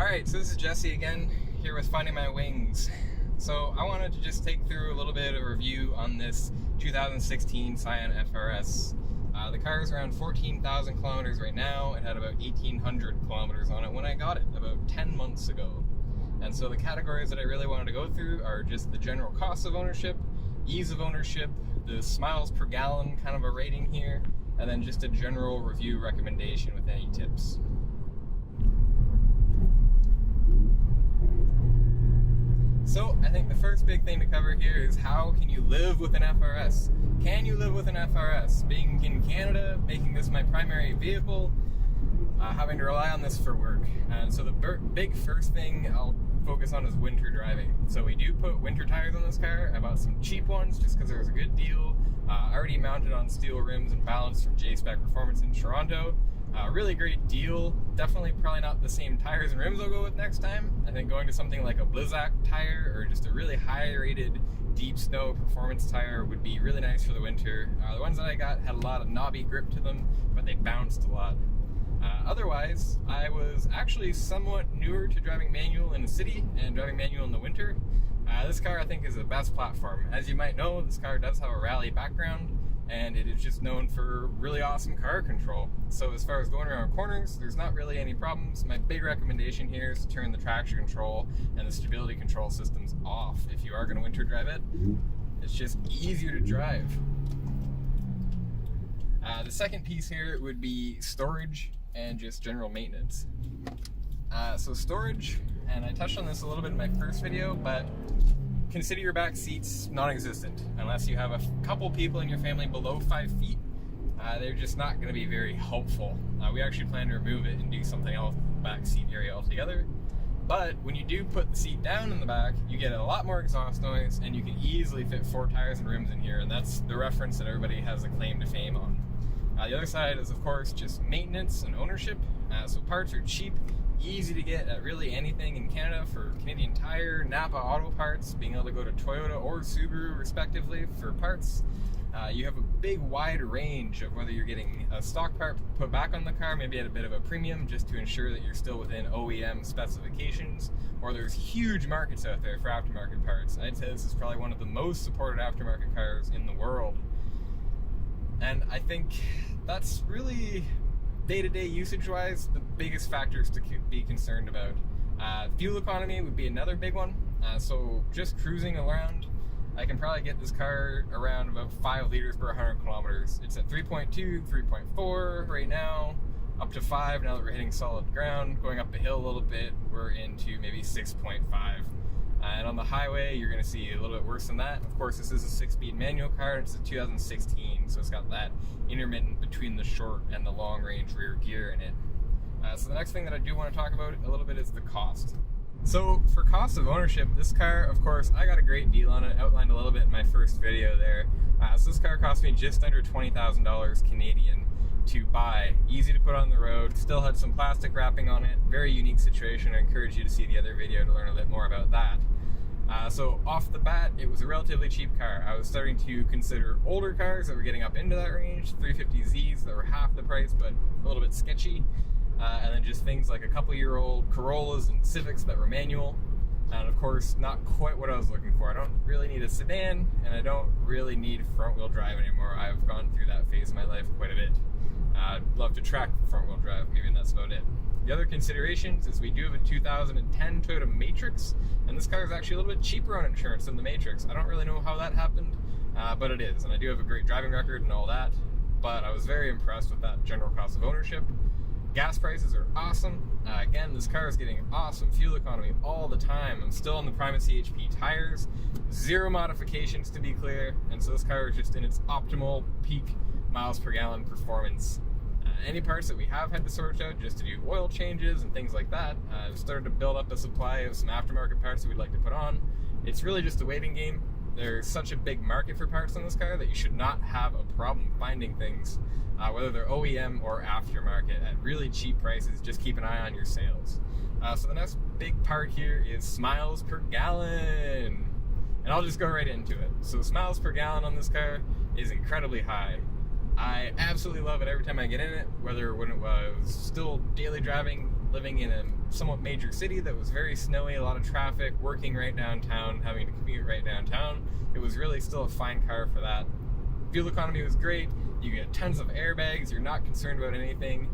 Alright, so this is Jesse again, here with Finding My Wings. So I wanted to just take through a little bit of a review on this 2016 Scion FRS. The car is around 14,000 kilometers right now. It had about 1,800 kilometers on it when I got it about 10 months ago. And so the categories that I really wanted to go through are just the general cost of ownership, ease of ownership, the miles per gallon kind of a rating here, and then just a general review recommendation with any tips. So I think the first big thing to cover here is how can you live with an FRS? Can you live with an FRS? Being in Canada, making this my primary vehicle, having to rely on this for work. And so the big first thing I'll focus on is winter driving. So we do put winter tires on this car. I bought some cheap ones just because there was a good deal. Already mounted on steel rims and balanced from J-Spec Performance in Toronto. Really great deal. Definitely probably not the same tires and rims I'll go with next time. I think going to something like a Blizzak tire or just a really high rated deep snow performance tire would be really nice for the winter. The ones that I got had a lot of knobby grip to them, but they bounced a lot. Otherwise, I was actually somewhat newer to driving manual in the city and driving manual in the winter. This car I think is the best platform. As you might know, this car does have a rally background, and it is just known for really awesome car control. So as far as going around corners, there's not really any problems. My big recommendation here is to turn the traction control and the stability control systems off if you are going to winter drive it. It's just easier to drive. The second piece here would be storage and just general maintenance. So storage, and I touched on this a little bit in my first video, but consider your back seats non-existent unless you have a couple people in your family below 5 feet. They're just not going to be very helpful. We actually plan to remove it and do something else with the back seat area altogether. But when you do put the seat down in the back, you get a lot more exhaust noise, and you can easily fit 4 tires and rims in here, and that's the reference that everybody has a claim to fame on. The other side is, of course, just maintenance and ownership. So parts are cheap, easy to get at really anything in Canada for Canadian Tire, Napa Auto Parts, being able to go to Toyota or Subaru respectively for parts. You have a big wide range of whether you're getting a stock part put back on the car, maybe at a bit of a premium just to ensure that you're still within OEM specifications, or there's huge markets out there for aftermarket parts. I'd say this is probably one of the most supported aftermarket cars in the world. And I think that's really, day-to-day usage-wise, the biggest factors to be concerned about. Fuel economy would be another big one. So just cruising around, I can probably get this car around about 5 liters per 100 kilometers. It's at 3.2, 3.4 right now, up to 5 now that we're hitting solid ground. Going up the hill a little bit, we're into maybe 6.5. And on the highway, you're going to see a little bit worse than that. Of course, this is a 6-speed manual car, and it's a 2016, so it's got that intermittent between the short and the long-range rear gear in it. So the next thing that I do want to talk about a little bit is the cost. So for cost of ownership, this car, of course, I got a great deal on it, outlined a little bit in my first video there. So this car cost me just under $20,000 Canadian to buy. Easy to put on the road, still had some plastic wrapping on it, very unique situation. I encourage you to see the other video to learn a bit more about that. So off the bat, it was a relatively cheap car. I was starting to consider older cars that were getting up into that range, 350Zs that were half the price but a little bit sketchy, and then just things like a couple-year-old Corollas and Civics that were manual. And of course, not quite what I was looking for. I don't really need a sedan, and I don't really need front-wheel drive anymore. I've gone through that phase of my life quite a bit. I'd love to track front-wheel drive, maybe that's about it. The other considerations is we do have a 2010 Toyota Matrix, and this car is actually a little bit cheaper on insurance than the Matrix. I don't really know how that happened, but it is, and I do have a great driving record and all that, but I was very impressed with that general cost of ownership. Gas prices are awesome. Again, this car is getting awesome fuel economy all the time. I'm still on the Primacy HP tires, 0 modifications to be clear, and so this car is just in its optimal peak miles per gallon performance. Any parts that we have had to sort out just to do oil changes and things like that, I've started to build up a supply of some aftermarket parts that we'd like to put on. It's really just a waiting game. There's such a big market for parts on this car that you should not have a problem finding things, whether they're OEM or aftermarket, at really cheap prices. Just keep an eye on your sales. So the next big part here is miles per gallon. And I'll just go right into it. So miles per gallon on this car is incredibly high. I absolutely love it every time I get in it, whether when it was still daily driving living in a somewhat major city that was very snowy, a lot of traffic, working right downtown, having to commute right downtown, it was really still a fine car for that. Fuel economy was great, you get tons of airbags, you're not concerned about anything,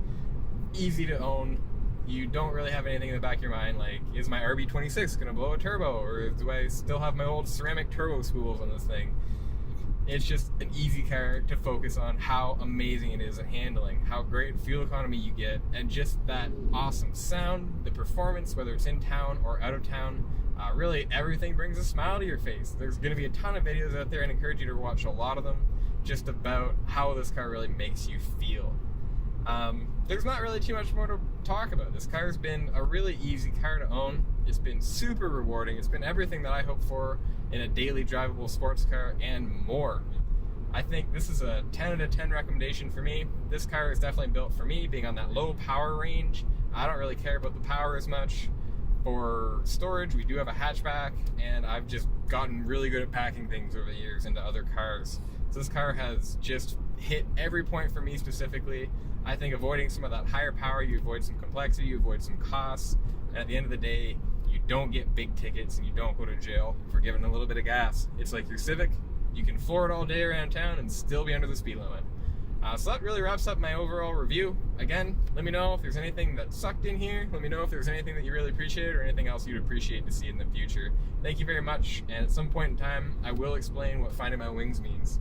easy to own, you don't really have anything in the back of your mind like, is my RB26 going to blow a turbo, or do I still have my old ceramic turbo spools on this thing? It's just an easy car to focus on how amazing it is at handling, how great fuel economy you get, and just that awesome sound, the performance, whether it's in town or out of town. Really, everything brings a smile to your face. There's going to be a ton of videos out there, and I encourage you to watch a lot of them, just about how this car really makes you feel. There's not really too much more to talk about. This car's been a really easy car to own. It's been super rewarding. It's been everything that I hope for in a daily drivable sports car and more. I think this is a 10 out of 10 recommendation for me. This car is definitely built for me, being on that low power range. I don't really care about the power as much. For storage, we do have a hatchback, and I've just gotten really good at packing things over the years into other cars. So this car has just hit every point for me specifically. I think avoiding some of that higher power, you avoid some complexity, you avoid some costs, and at the end of the day, you don't get big tickets and you don't go to jail for giving a little bit of gas. It's like your Civic, you can floor it all day around town and still be under the speed limit. So that really wraps up my overall review. Again, let me know if there's anything that sucked in here. Let me know if there's anything that you really appreciated or anything else you'd appreciate to see in the future. Thank you very much, and at some point in time, I will explain what finding my wings means.